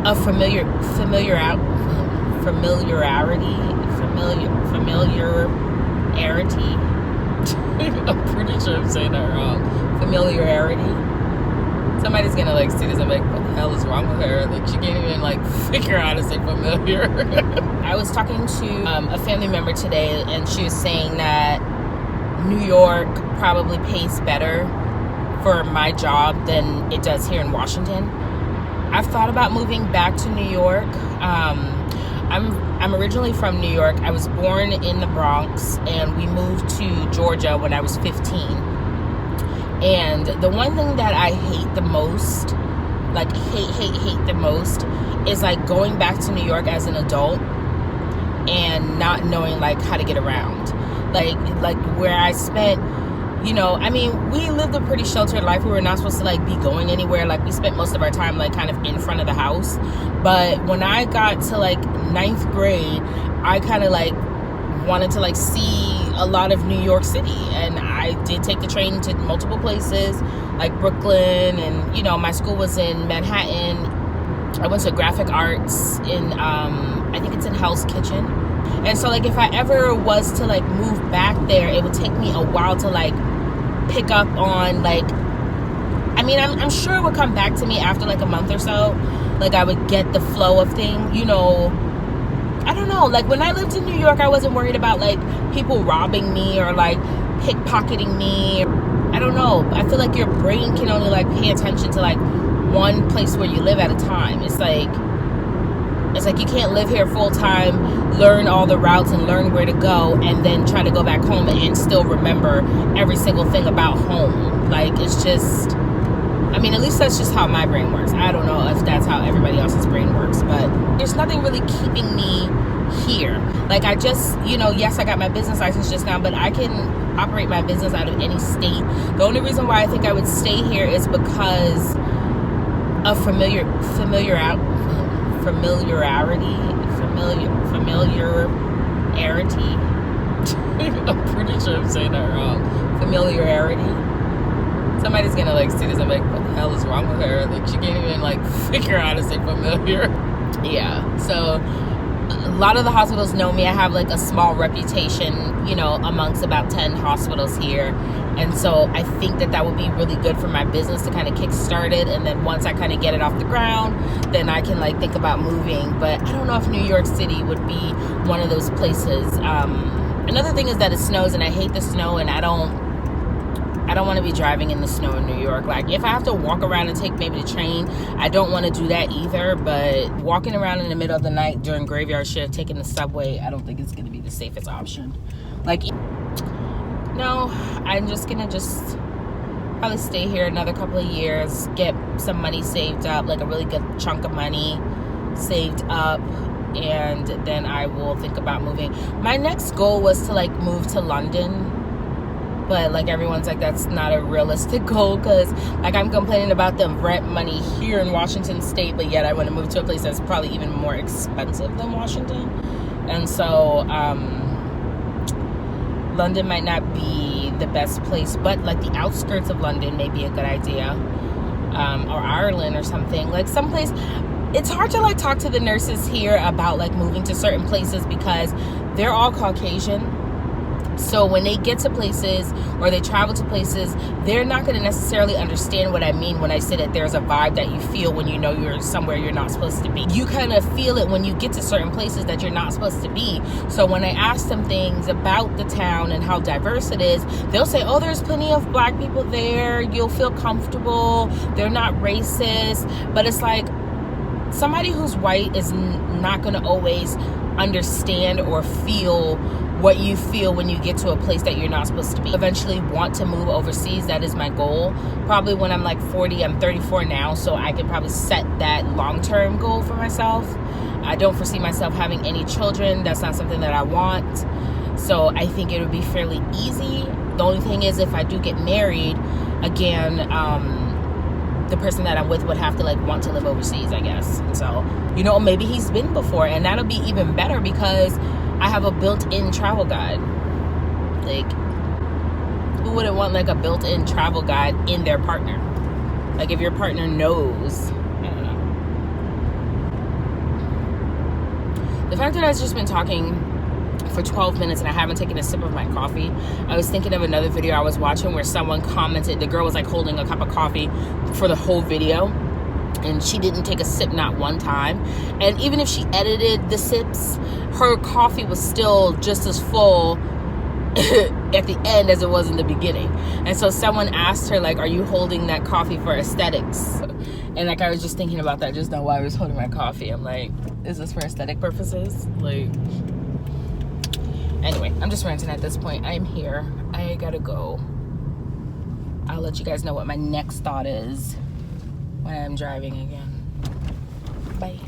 a familiarity. I'm pretty sure I'm saying that wrong. Familiarity. Somebody's gonna like see this and be like, what the hell is wrong with her? Like, she can't even like figure out how to say familiar. I was talking to a family member today, and she was saying that New York probably pays better for my job than it does here in Washington. I've thought about moving back to New York. I'm originally from New York. I was born in the Bronx, and we moved to Georgia when I was 15. And the one thing that I hate the most, like hate the most, is like going back to New York as an adult and not knowing like how to get around. Like where I spent, you know, I mean, we lived a pretty sheltered life. We were not supposed to like be going anywhere. Like, we spent most of our time like kind of in front of the house. But when I got to like 9th grade, I kind of like wanted to like see a lot of New York City, and I did take the train to multiple places like Brooklyn, and you know, my school was in Manhattan. I went to graphic arts in I think it's in Hell's Kitchen. And so like if I ever was to like move back there, it would take me a while to like pick up on like, I mean, I'm sure it would come back to me after like a month or so. Like, I would get the flow of things, you know. I don't know, like when I lived in New York, I wasn't worried about like people robbing me or like pickpocketing me. I don't know, I feel like your brain can only like pay attention to like one place where you live at a time. It's like you can't live here full time, learn all the routes and learn where to go, and then try to go back home and still remember every single thing about home. Like, it's just, I mean, at least that's just how my brain works. I don't know if that's how everybody else's brain works, but there's nothing really keeping me here. Like, I just, you know, yes, I got my business license just now, but I can operate my business out of any state. The only reason why I think I would stay here is because of familiarity. I'm pretty sure I'm saying that wrong. Familiarity. Somebody's gonna like see this and be like, what the hell is wrong with her? Like, she can't even like figure out how to say familiar. Yeah, so a lot of the hospitals know me. I have like a small reputation, you know, amongst about 10 hospitals here. And so I think that would be really good for my business to kind of kickstart it. And then once I kind of get it off the ground, then I can like think about moving. But I don't know if New York City would be one of those places. Another thing is that it snows, and I hate the snow, and I don't want to be driving in the snow in New York. Like, if I have to walk around and take maybe the train, I don't want to do that either. But walking around in the middle of the night during graveyard shift, taking the subway, I don't think it's going to be the safest option. Like, no, I'm just going to probably stay here another couple of years, get some money saved up, like a really good chunk of money saved up, and then I will think about moving. My next goal was to like move to London. But like everyone's like, that's not a realistic goal, because like I'm complaining about the rent money here in Washington State, but yet I want to move to a place that's probably even more expensive than Washington. And so London might not be the best place, but like the outskirts of London may be a good idea, or Ireland or something, like someplace. It's hard to like talk to the nurses here about like moving to certain places because they're all Caucasian. So when they get to places or they travel to places, they're not going to necessarily understand what I mean when I say that there's a vibe that you feel when you know you're somewhere you're not supposed to be. You kind of feel it when you get to certain places that you're not supposed to be. So when I ask them things about the town and how diverse it is, they'll say, oh, there's plenty of black people there. You'll feel comfortable. They're not racist. But it's like, somebody who's white is not going to always understand or feel what you feel when you get to a place that you're not supposed to be. Eventually want to move overseas. That is my goal. Probably when I'm like 40, I'm 34 now, so I can probably set that long-term goal for myself. I don't foresee myself having any children. That's not something that I want. So I think it would be fairly easy. The only thing is, if I do get married, again, the person that I'm with would have to like want to live overseas, I guess. So, you know, maybe he's been before, and that'll be even better because I have a built-in travel guide. Like, who wouldn't want like a built-in travel guide in their partner? Like, if your partner knows, I don't know. The fact that I've just been talking for 12 minutes and I haven't taken a sip of my coffee. I was thinking of another video I was watching where someone commented, the girl was like holding a cup of coffee for the whole video, and she didn't take a sip not one time. And even if she edited the sips, her coffee was still just as full at the end as it was in the beginning. And so someone asked her, like, are you holding that coffee for aesthetics? And like, I was just thinking about that just now while I was holding my coffee. I'm like, is this for aesthetic purposes? Like, anyway, I'm just ranting at this point. I'm here. I gotta go. I'll let you guys know what my next thought is when I'm driving again. Bye.